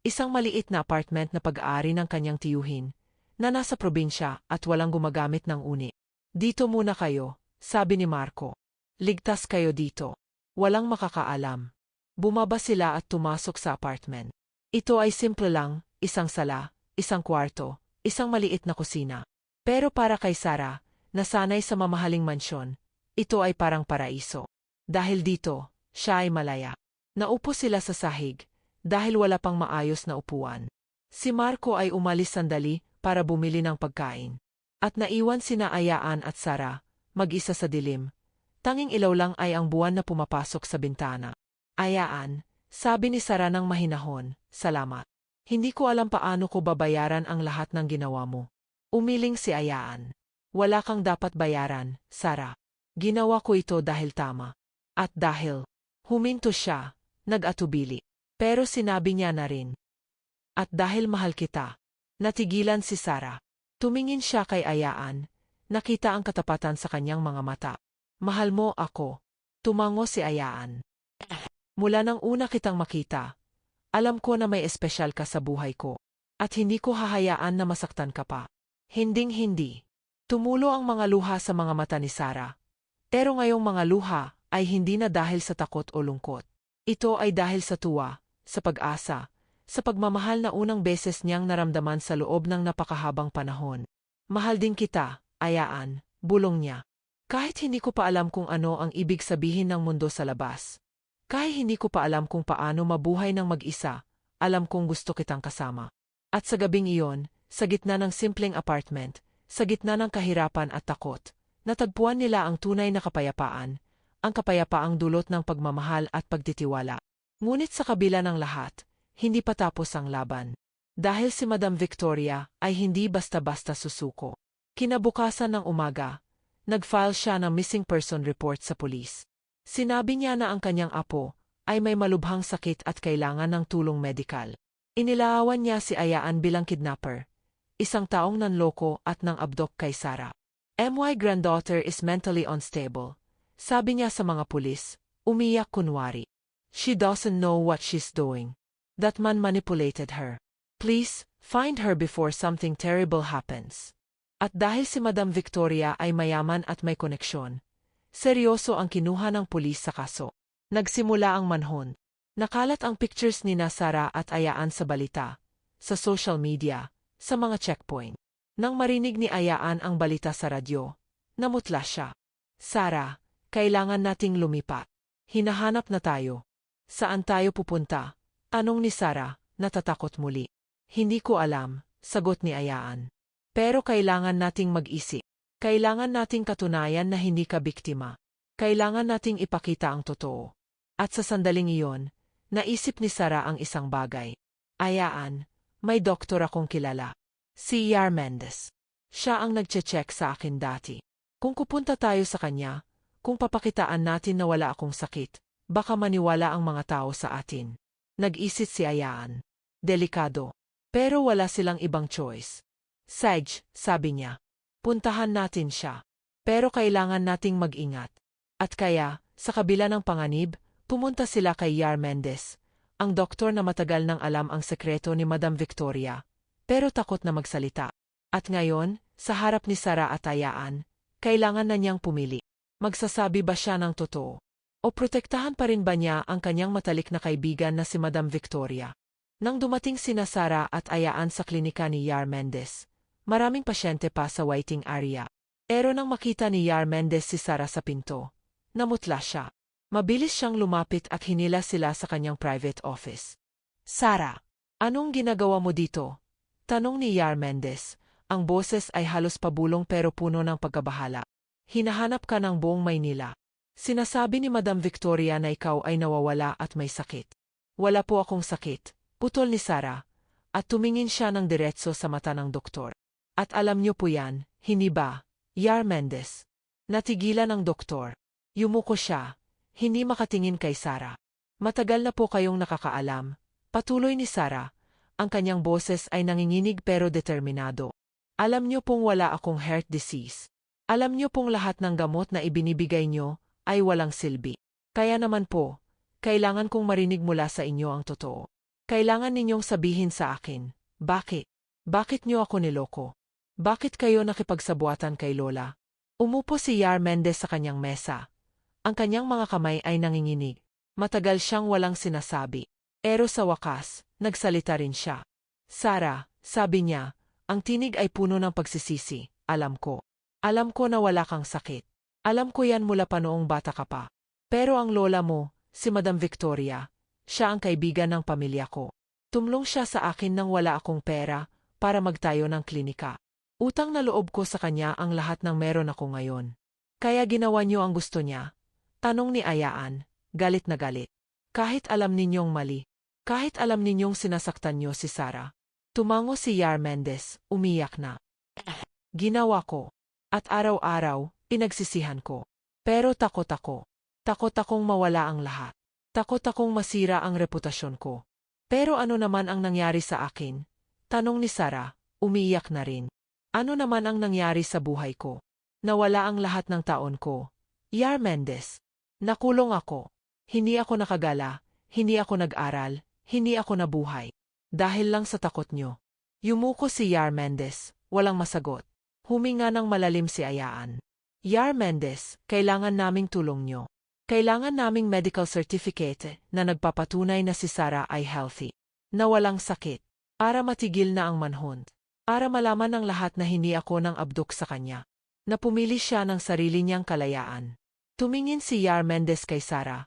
S1: Isang maliit na apartment na pag-aari ng kanyang tiyuhin, na nasa probinsya at walang gumagamit ng uni. Dito muna kayo, sabi ni Marco. Ligtas kayo dito. Walang makakaalam. Bumaba sila at tumasok sa apartment. Ito ay simple lang, isang sala, isang kwarto, isang maliit na kusina. Pero para kay Sarah, nasanay sa mamahaling mansyon, ito ay parang paraiso. Dahil dito, siya ay malaya. Naupo sila sa sahig, dahil wala pang maayos na upuan. Si Marco ay umalis sandali para bumili ng pagkain. At naiwan sina Ayaan at Sarah, mag-isa sa dilim. Tanging ilaw lang ay ang buwan na pumapasok sa bintana. Ayaan, sabi ni Sarah ng mahinahon, salamat. Hindi ko alam paano ko babayaran ang lahat ng ginawa mo. Umiling si Ayaan. Wala kang dapat bayaran, Sarah. Ginawa ko ito dahil tama. At dahil, huminto siya, nag-atubili. Pero sinabi niya na rin. At dahil mahal kita, natigilan si Sarah. Tumingin siya kay Ayaan, nakita ang katapatan sa kanyang mga mata. Mahal mo ako. Tumango si Ayaan. Mula nang una kitang makita, alam ko na may espesyal ka sa buhay ko. At hindi ko hahayaan na masaktan ka pa. Hinding-hindi. Tumulo ang mga luha sa mga mata ni Sarah. Pero ngayong mga luha ay hindi na dahil sa takot o lungkot. Ito ay dahil sa tuwa, sa pag-asa, sa pagmamahal na unang beses niyang naramdaman sa loob ng napakahabang panahon. Mahal din kita, Ayaan, bulong niya. Kahit hindi ko pa alam kung ano ang ibig sabihin ng mundo sa labas. Kahit hindi ko pa alam kung paano mabuhay ng mag-isa, alam kong gusto kitang kasama. At sa gabing iyon, sa gitna ng simpleng apartment, sa gitna ng kahirapan at takot, natagpuan nila ang tunay na kapayapaan, ang kapayapaang dulot ng pagmamahal at pagtitiwala. Ngunit sa kabila ng lahat, hindi pa tapos ang laban. Dahil si Madam Victoria ay hindi basta-basta susuko. Kinabukasan ng umaga, nag-file siya ng missing person report sa pulis. Sinabi niya na ang kanyang apo ay may malubhang sakit at kailangan ng tulong medikal. Inilarawan niya si Ayaan bilang kidnapper, isang taong nanloko at nang-abduct kay Sarah. My granddaughter is mentally unstable, sabi niya sa mga pulis, umiyak kunwari. She doesn't know what she's doing. That man manipulated her. Please, find her before something terrible happens. At dahil si Madam Victoria ay mayaman at may koneksyon, seryoso ang kinuha ng pulis sa kaso. Nagsimula ang manhunt. Nakalat ang pictures ni Sarah at Ayaan sa balita, sa social media, sa mga checkpoint. Nang marinig ni Ayaan ang balita sa radyo, namutla siya. Sarah, kailangan nating lumipat. Hinahanap na tayo. Saan tayo pupunta? Tanong ni Sarah, natatakot muli. Hindi ko alam, sagot ni Ayaan. Pero kailangan nating mag-isip. Kailangan nating katunayan na hindi ka biktima. Kailangan nating ipakita ang totoo. At sa sandaling iyon, naisip ni Sarah ang isang bagay. Ayaan, may doktor akong kilala. Si Yar Mendez. Siya ang nagche-check sa akin dati. Kung pupunta tayo sa kanya, kung papakitaan natin na wala akong sakit, baka maniwala ang mga tao sa atin. Nag-isip si Ayaan. Delikado. Pero wala silang ibang choice. Sage, sabi niya. Puntahan natin siya. Pero kailangan nating mag-ingat. At kaya, sa kabila ng panganib, pumunta sila kay Yar Mendez, ang doktor na matagal nang alam ang sekreto ni Madam Victoria, pero takot na magsalita. At ngayon, sa harap ni Sara at Ayaan, kailangan na niyang pumili. Magsasabi ba siya ng totoo? O protektahan pa rin ba niya ang kanyang matalik na kaibigan na si Madam Victoria? Nang dumating sina Sara at Ayaan sa klinika ni Yar Mendez, maraming pasyente pa sa waiting area. Pero nang makita ni Yar Mendez si Sara sa pinto, namutla siya. Mabilis siyang lumapit at hinila sila sa kanyang private office. Sara, anong ginagawa mo dito? Tanong ni Yar Mendez. Ang boses ay halos pabulong pero puno ng pagkabahala. Hinahanap ka ng buong Maynila. Sinasabi ni Madam Victoria na ikaw ay nawawala at may sakit. Wala po akong sakit, putol ni Sara, at tumingin siya ng diretso sa mata ng doktor. At alam niyo po yan, hindi ba, Yar Mendez? Natigilan ang doktor. Yumuko siya, hindi makatingin kay Sara. Matagal na po kayong nakakaalam, patuloy ni Sara. Ang kanyang boses ay nanginginig pero determinado. Alam niyo pong wala akong heart disease. Alam niyo pong lahat ng gamot na ibinibigay niyo ay walang silbi. Kaya naman po, kailangan kong marinig mula sa inyo ang totoo. Kailangan ninyong sabihin sa akin, bakit? Bakit niyo ako niloko? Bakit kayo nakipagsabuatan kay Lola? Umupo si Yar Mendez sa kanyang mesa. Ang kanyang mga kamay ay nanginginig. Matagal siyang walang sinasabi. Pero sa wakas, nagsalita rin siya. Sara, sabi niya, ang tinig ay puno ng pagsisisi. Alam ko. Alam ko na wala kang sakit. Alam ko yan mula pa noong bata ka pa. Pero ang lola mo, si Madam Victoria, siya ang kaibigan ng pamilya ko. Tumulong siya sa akin nang wala akong pera para magtayo ng klinika. Utang na loob ko sa kanya ang lahat ng meron ako ngayon. Kaya ginawa niyo ang gusto niya. Tanong ni Ayaan, galit na galit. Kahit alam ninyong mali. Kahit alam ninyong sinasaktan niyo si Sara. Tumango si Yar Mendez, umiyak na. Ginawa ko. At araw-araw, pinagsisihan ko. Pero takot ako. Takot akong mawala ang lahat. Takot akong masira ang reputasyon ko. Pero ano naman ang nangyari sa akin? Tanong ni Sara, umiiyak na rin. Ano naman ang nangyari sa buhay ko? Nawala ang lahat ng taon ko. Yar Mendez. Nakulong ako. Hindi ako nakagala. Hindi ako nag-aral. Hindi ako nabuhay. Dahil lang sa takot nyo. Yumuko si Yar Mendez, walang masagot. Huminga ng malalim si Ayaan. Yar Mendez, kailangan naming tulong nyo. Kailangan naming medical certificate na nagpapatunay na si Sara ay healthy. Na walang sakit. Para matigil na ang manhunt. Para malaman ng lahat na hindi ako nang abduk sa kanya. Na pumili siya ng sarili niyang kalayaan. Tumingin si Yar Mendez kay Sara.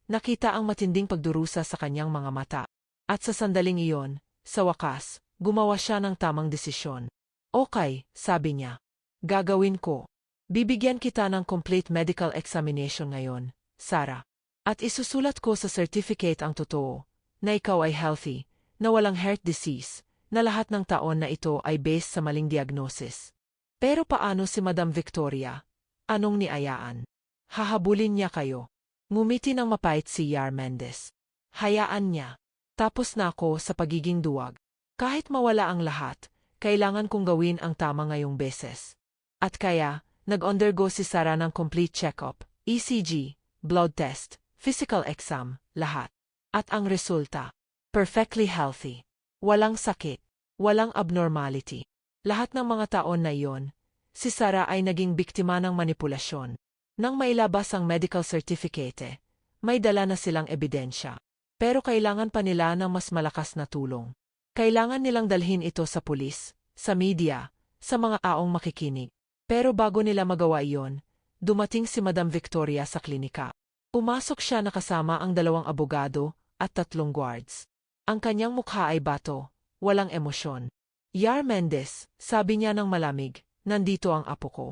S1: Nakita ang matinding pagdurusa sa kanyang mga mata. At sa sandaling iyon, sa wakas, gumawa siya ng tamang desisyon. Okay, sabi niya. Gagawin ko. Bibigyan kita ng complete medical examination ngayon, Sara. At isusulat ko sa certificate ang totoo, na ikaw ay healthy, na walang heart disease, na lahat ng taon na ito ay based sa maling diagnosis. Pero paano si Madam Victoria? Anong ni Ayaan? Hahabulin niya kayo. Ngumiti ng mapait si Yar Mendez. Hayaan niya. Tapos na ako sa pagiging duwag. Kahit mawala ang lahat, kailangan kong gawin ang tama ngayong beses. At kaya, nag-undergo si Sara ng complete check-up, ECG, blood test, physical exam, lahat. At ang resulta, perfectly healthy. Walang sakit, walang abnormality. Lahat ng mga taon na iyon, si Sara ay naging biktima ng manipulasyon. Nang mailabas ang medical certificate, may dala na silang ebidensya. Pero kailangan pa nila ng mas malakas na tulong. Kailangan nilang dalhin ito sa pulis, sa media, sa mga taong makikinig. Pero bago nila magawa iyon, dumating si Madam Victoria sa klinika. Pumasok siya nakasama ang 2 abogado at 3 guards. Ang kanyang mukha ay bato, walang emosyon. Yar Mendez, sabi niya ng malamig, nandito ang apo ko.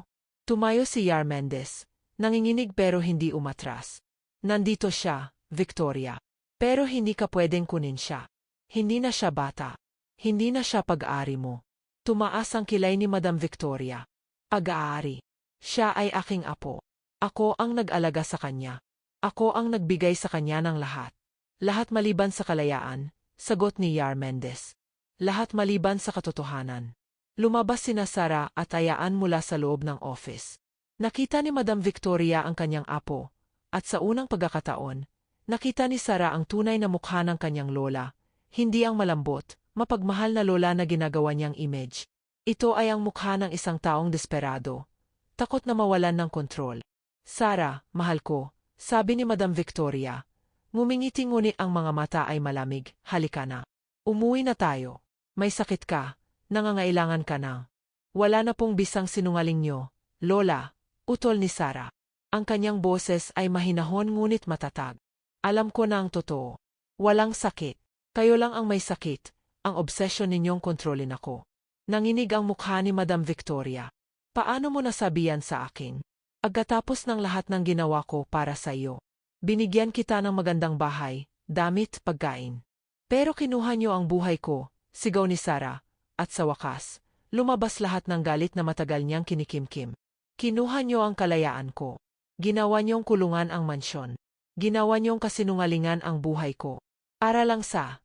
S1: Tumayo si Yar Mendez, nanginginig pero hindi umatras. Nandito siya, Victoria. Pero hindi ka pwedeng kunin siya. Hindi na siya bata. Hindi na siya pag-aari mo. Tumaas ang kilay ni Madam Victoria. Pag-aari. Siya ay aking apo. Ako ang nag-alaga sa kanya. Ako ang nagbigay sa kanya ng lahat. Lahat maliban sa kalayaan, sagot ni Yar Mendez. Lahat maliban sa katotohanan. Lumabas sina Sara at Ayaan mula sa loob ng office. Nakita ni Madam Victoria ang kanyang apo, at sa unang pagkakataon, nakita ni Sarah ang tunay na mukha ng kanyang lola, hindi ang malambot, mapagmahal na lola na ginagawa niyang image. Ito ay ang mukha ng isang taong desperado, takot na mawalan ng kontrol. Sarah, mahal ko, sabi ni Madam Victoria. Ngumingiti-ngunit ang mga mata ay malamig, halika na. Umuwi na tayo. May sakit ka, nangangailangan ka na. Wala na pong bisang sinungaling niyo, Lola, utol ni Sarah. Ang kanyang boses ay mahinahon ngunit matatag. Alam ko na ang totoo. Walang sakit. Kayo lang ang may sakit, ang obsesyon ninyong kontrolin ako. Nanginig ang mukha ni Madam Victoria. Paano mo nasabihan sa akin? Agkatapos ng lahat ng ginawa ko para sa iyo. Binigyan kita ng magandang bahay, damit, pagkain. Pero kinuha niyo ang buhay ko, sigaw ni Sarah, at sa wakas, lumabas lahat ng galit na matagal niyang kinikimkim. Kinuha niyo ang kalayaan ko. Ginawa niyong kulungan ang mansyon. Ginawa niyong kasinungalingan ang buhay ko. Para lang sa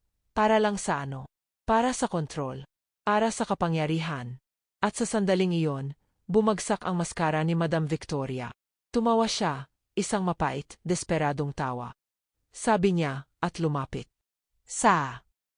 S1: ano? Para sa kontrol. Para sa kapangyarihan. At sa sandaling iyon, bumagsak ang maskara ni Madam Victoria. Tumawa siya, isang mapait, desperadong tawa. Sabi niya, at lumapit.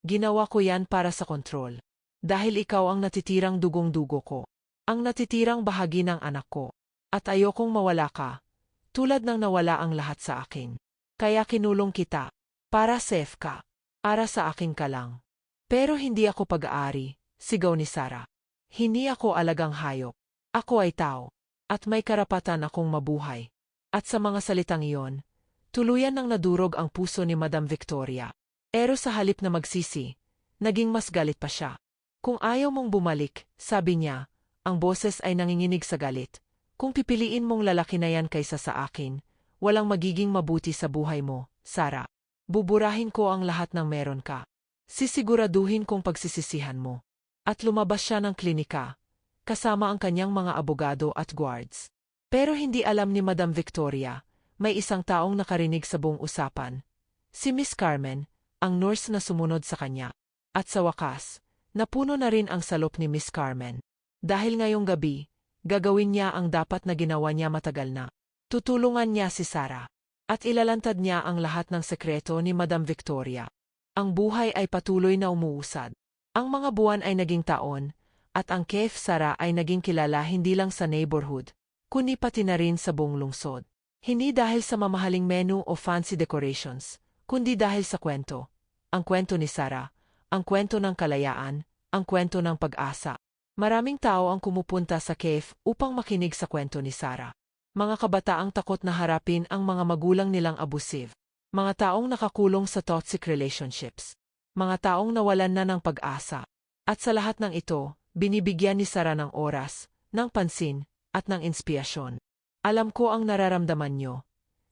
S1: Ginawa ko yan para sa kontrol. Dahil ikaw ang natitirang dugong-dugo ko. Ang natitirang bahagi ng anak ko. At ayokong mawala ka. Tulad ng nawala ang lahat sa akin. Kaya kinulong kita. Para safe ka. Para sa akin ka lang. Pero hindi ako pag-aari, sigaw ni Sarah. Hindi ako alagang hayop. Ako ay tao. At may karapatan akong mabuhay. At sa mga salitang iyon, tuluyan nang nadurog ang puso ni Madam Victoria. Pero sa halip na magsisi, naging mas galit pa siya. Kung ayaw mong bumalik, sabi niya, ang boses ay nanginginig sa galit. Kung pipiliin mong lalaki na yan kaysa sa akin, walang magiging mabuti sa buhay mo, Sarah. Buburahin ko ang lahat ng meron ka. Sisiguraduhin kong pagsisisihan mo. At lumabas siya ng klinika, kasama ang kanyang mga abogado at guards. Pero hindi alam ni Madam Victoria, may isang taong nakarinig sa buong usapan. Si Miss Carmen, ang nurse na sumunod sa kanya. At sa wakas, napuno na rin ang salop ni Miss Carmen. Dahil ngayong gabi, gagawin niya ang dapat na ginawa niya matagal na. Tutulungan niya si Sarah. At ilalantad niya ang lahat ng sekreto ni Madam Victoria. Ang buhay ay patuloy na umuusad. Ang mga buwan ay naging taon, at ang Cafe Sarah ay naging kilala hindi lang sa neighborhood, kundi pati na rin sa buong lungsod. Hindi dahil sa mamahaling menu o fancy decorations, kundi dahil sa kwento. Ang kwento ni Sarah, ang kwento ng kalayaan, ang kwento ng pag-asa. Maraming tao ang kumupunta sa cafe upang makinig sa kwento ni Sarah. Mga kabataang takot na harapin ang mga magulang nilang abusive. Mga taong nakakulong sa toxic relationships. Mga taong nawalan na ng pag-asa. At sa lahat ng ito, binibigyan ni Sarah ng oras, ng pansin, at ng inspirasyon. Alam ko ang nararamdaman niyo.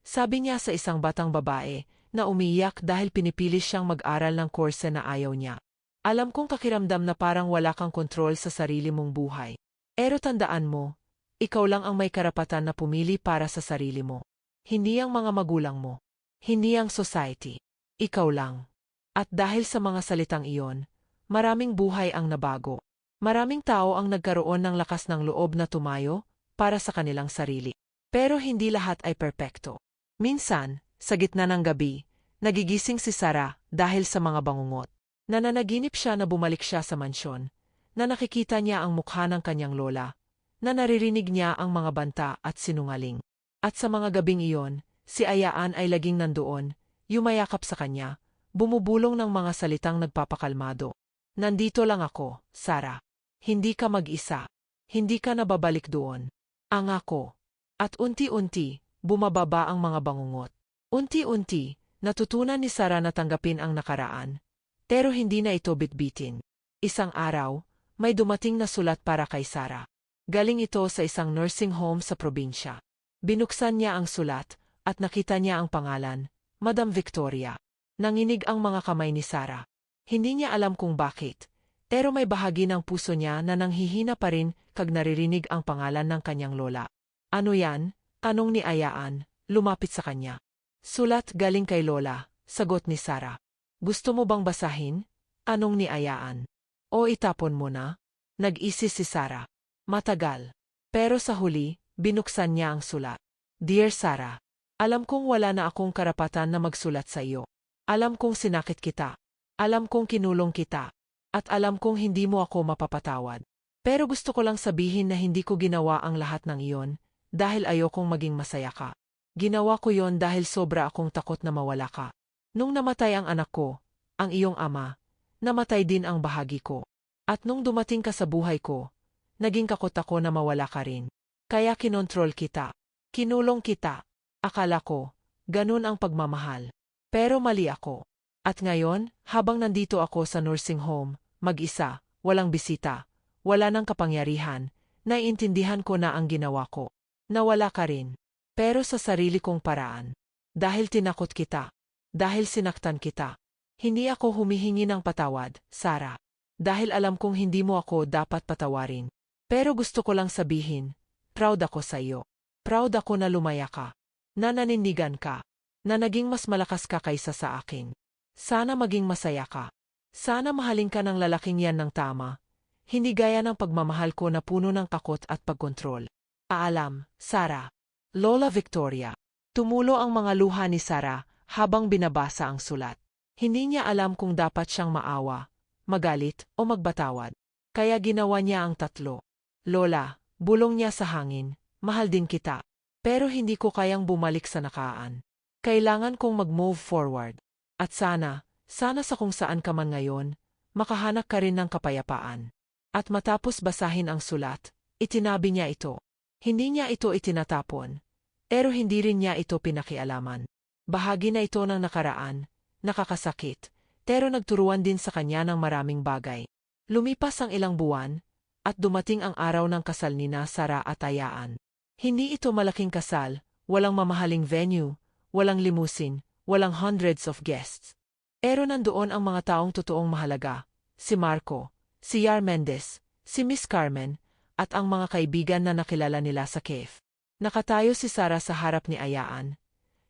S1: Sabi niya sa isang batang babae na umiiyak dahil pinipili siyang mag-aral ng kurse na ayaw niya. Alam kong kakiramdam na parang wala kang kontrol sa sarili mong buhay. Pero tandaan mo, ikaw lang ang may karapatan na pumili para sa sarili mo. Hindi ang mga magulang mo. Hindi ang society. Ikaw lang. At dahil sa mga salitang iyon, maraming buhay ang nabago. Maraming tao ang nagkaroon ng lakas ng loob na tumayo para sa kanilang sarili. Pero hindi lahat ay perpekto. Minsan, sa gitna ng gabi, nagigising si Sarah dahil sa mga bangungot. Nananaginip siya na bumalik siya sa mansyon, na nakikita niya ang mukha ng kanyang lola, na naririnig niya ang mga banta at sinungaling. At sa mga gabing iyon, si Ayaan ay laging nandoon, yumayakap sa kanya, bumubulong ng mga salitang nagpapakalmado. Nandito lang ako, Sarah. Hindi ka mag-isa. Hindi ka nababalik doon. Ang ako. At unti-unti, bumababa ang mga bangungot. Unti-unti, natutunan ni Sarah na tanggapin ang nakaraan. Pero hindi na ito bitbitin. Isang araw, may dumating na sulat para kay Sarah. Galing ito sa isang nursing home sa probinsya. Binuksan niya ang sulat, at nakita niya ang pangalan, Madam Victoria. Nanginig ang mga kamay ni Sarah. Hindi niya alam kung bakit, pero may bahagi ng puso niya na nanghihina pa rin kag naririnig ang pangalan ng kanyang lola. Ano yan? Tanong ni Ayaan, lumapit sa kanya. Sulat galing kay lola, sagot ni Sarah. Gusto mo bang basahin? Tanong ni Ayaan. O itapon mo na? Nag-isip si Sarah. Matagal. Pero sa huli, Binuksan niya ang sulat. Dear Sarah, alam kong wala na akong karapatan na magsulat sa iyo. Alam kong sinakit kita. Alam kong kinulong kita. At alam kong hindi mo ako mapapatawad. Pero gusto ko lang sabihin na hindi ko ginawa ang lahat ng iyon dahil ayokong maging masaya ka. Ginawa ko yon dahil sobra akong takot na mawala ka. Nung namatay ang anak ko, ang iyong ama, namatay din ang bahagi ko. At nung dumating ka sa buhay ko, naging takot ako na mawala ka rin. Kaya kinontrol kita. Kinulong kita. Akala ko, ganun ang pagmamahal. Pero mali ako. At ngayon, habang nandito ako sa nursing home, mag-isa, walang bisita, wala nang kapangyarihan, naiintindihan ko na ang ginawa ko. Nawala ka rin. Pero sa sarili kong paraan. Dahil tinakot kita. Dahil sinaktan kita. Hindi ako humihingi ng patawad, Sarah. Dahil alam kong hindi mo ako dapat patawarin. Pero gusto ko lang sabihin, proud ako sa iyo. Proud ako na lumaya ka. Na nanindigan ka. Na naging mas malakas ka kaysa sa akin. Sana maging masaya ka. Sana mahalin ka ng lalaking yan ng tama. Hindi gaya ng pagmamahal ko na puno ng takot at pagkontrol. Paalam, Sarah. Lola Victoria. Tumulo ang mga luha ni Sarah habang binabasa ang sulat. Hindi niya alam kung dapat siyang maawa, magalit o magbatawad. Kaya ginawa niya ang tatlo. Lola, bulong niya sa hangin, mahal din kita. Pero hindi ko kayang bumalik sa nakaraan. Kailangan kong mag-move forward. At sana sa kung saan ka man ngayon, makahanap ka rin ng kapayapaan. At matapos basahin ang sulat, itinabi niya ito. Hindi niya ito itinatapon, pero hindi rin niya ito pinakialaman. Bahagi na ito ng nakaraan, nakakasakit, pero nagturuan din sa kanya ng maraming bagay. Lumipas ang ilang buwan, at dumating ang araw ng kasal ni Sarah at Ayaan. Hindi ito malaking kasal, walang mamahaling venue, walang limousine, walang hundreds of guests. Pero nandoon ang mga taong totoong mahalaga, si Marco, si Yar Mendez, si Miss Carmen, at ang mga kaibigan na nakilala nila sa cave. Nakatayo si Sarah sa harap ni Ayaan.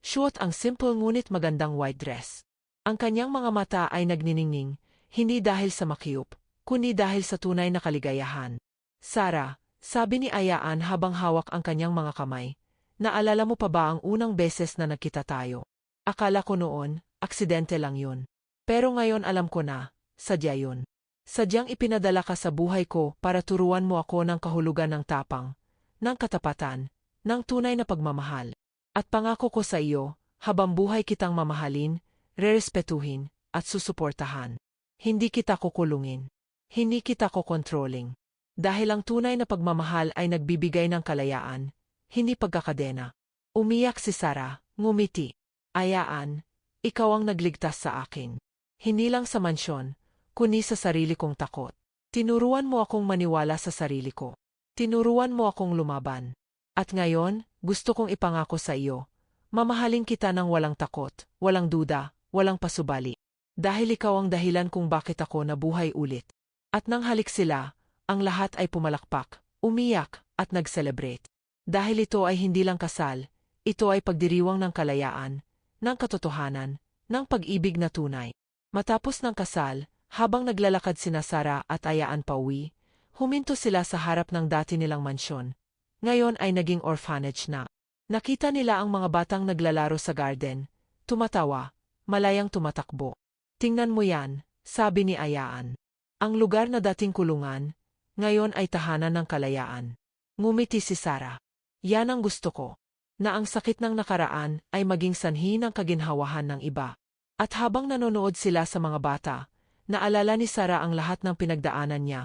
S1: Suot ang simple ngunit magandang white dress. Ang kanyang mga mata ay nagniningning, hindi dahil sa makiyup, kundi dahil sa tunay na kaligayahan. Sarah, sabi ni Ayaan habang hawak ang kanyang mga kamay, naalala mo pa ba ang unang beses na nagkita tayo? Akala ko noon, aksidente lang yun. Pero ngayon alam ko na, sadya yun. Sadyang ipinadala ka sa buhay ko para turuan mo ako ng kahulugan ng tapang, ng katapatan, ng tunay na pagmamahal. At pangako ko sa iyo, habang buhay kitang mamahalin, rerespetuhin, at susuportahan. Hindi kita kukulungin. Hindi kita kukontrolling. Dahil ang tunay na pagmamahal ay nagbibigay ng kalayaan, hindi pagkakadena. Umiyak si Sarah, ngumiti. Ayaan, ikaw ang nagligtas sa akin. Hindi lang sa mansyon, kundi sa sarili kong takot. Tinuruan mo akong maniwala sa sarili ko. Tinuruan mo akong lumaban. At ngayon, gusto kong ipangako sa iyo, mamahalin kita ng walang takot, walang duda, walang pasubali. Dahil ikaw ang dahilan kung bakit ako nabuhay ulit. At nang halik sila, ang lahat ay pumalakpak, umiyak, at nag-celebrate. Dahil ito ay hindi lang kasal, ito ay pagdiriwang ng kalayaan, ng katotohanan, ng pag-ibig na tunay. Matapos ng kasal, habang naglalakad sina Sarah at Ayaan pauwi, huminto sila sa harap ng dati nilang mansyon. Ngayon ay naging orphanage na. Nakita nila ang mga batang naglalaro sa garden, tumatawa, malayang tumatakbo. Tingnan mo yan, sabi ni Ayaan. Ang lugar na dating kulungan, ngayon ay tahanan ng kalayaan. Ngumiti si Sarah. Yan ang gusto ko. Na ang sakit ng nakaraan ay maging sanhi ng kaginhawahan ng iba. At habang nanonood sila sa mga bata, naalala ni Sarah ang lahat ng pinagdaanan niya.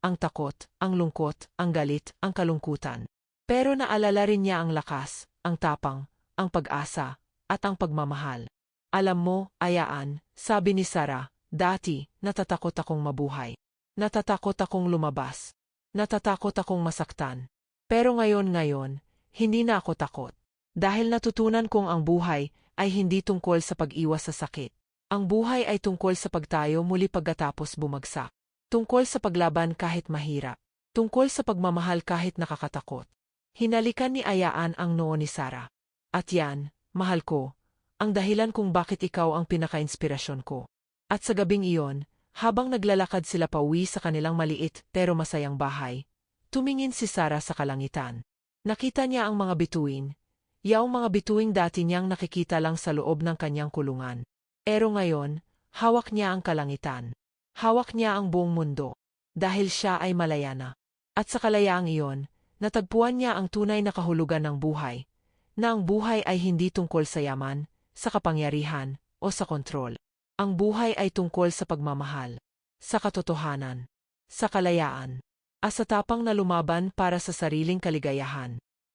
S1: Ang takot, ang lungkot, ang galit, ang kalungkutan. Pero naalala rin niya ang lakas, ang tapang, ang pag-asa, at ang pagmamahal. Alam mo, Ayaan, sabi ni Sarah, dati, natatakot akong mabuhay. Natatakot akong lumabas. Natatakot akong masaktan. Pero ngayon, hindi na ako takot. Dahil natutunan kong ang buhay ay hindi tungkol sa pag-iwas sa sakit. Ang buhay ay tungkol sa pagtayo muli pagkatapos bumagsak. Tungkol sa paglaban kahit mahirap. Tungkol sa pagmamahal kahit nakakatakot. Hinalikan ni Ayaan ang noo ni Sarah. At yan, mahal ko, ang dahilan kung bakit ikaw ang pinaka-inspirasyon ko. At sa gabing iyon, habang naglalakad sila pauwi sa kanilang maliit pero masayang bahay, tumingin si Sarah sa kalangitan. Nakita niya ang mga bituin, yaong mga bituing dati niyang nakikita lang sa loob ng kanyang kulungan. Pero ngayon, hawak niya ang kalangitan. Hawak niya ang buong mundo. Dahil siya ay malaya na. At sa kalayaang iyon, natagpuan niya ang tunay na kahulugan ng buhay, na ang buhay ay hindi tungkol sa yaman, sa kapangyarihan, o sa kontrol. Ang buhay ay tungkol sa pagmamahal, sa katotohanan, sa kalayaan, at sa tapang na lumaban para sa sariling kaligayahan.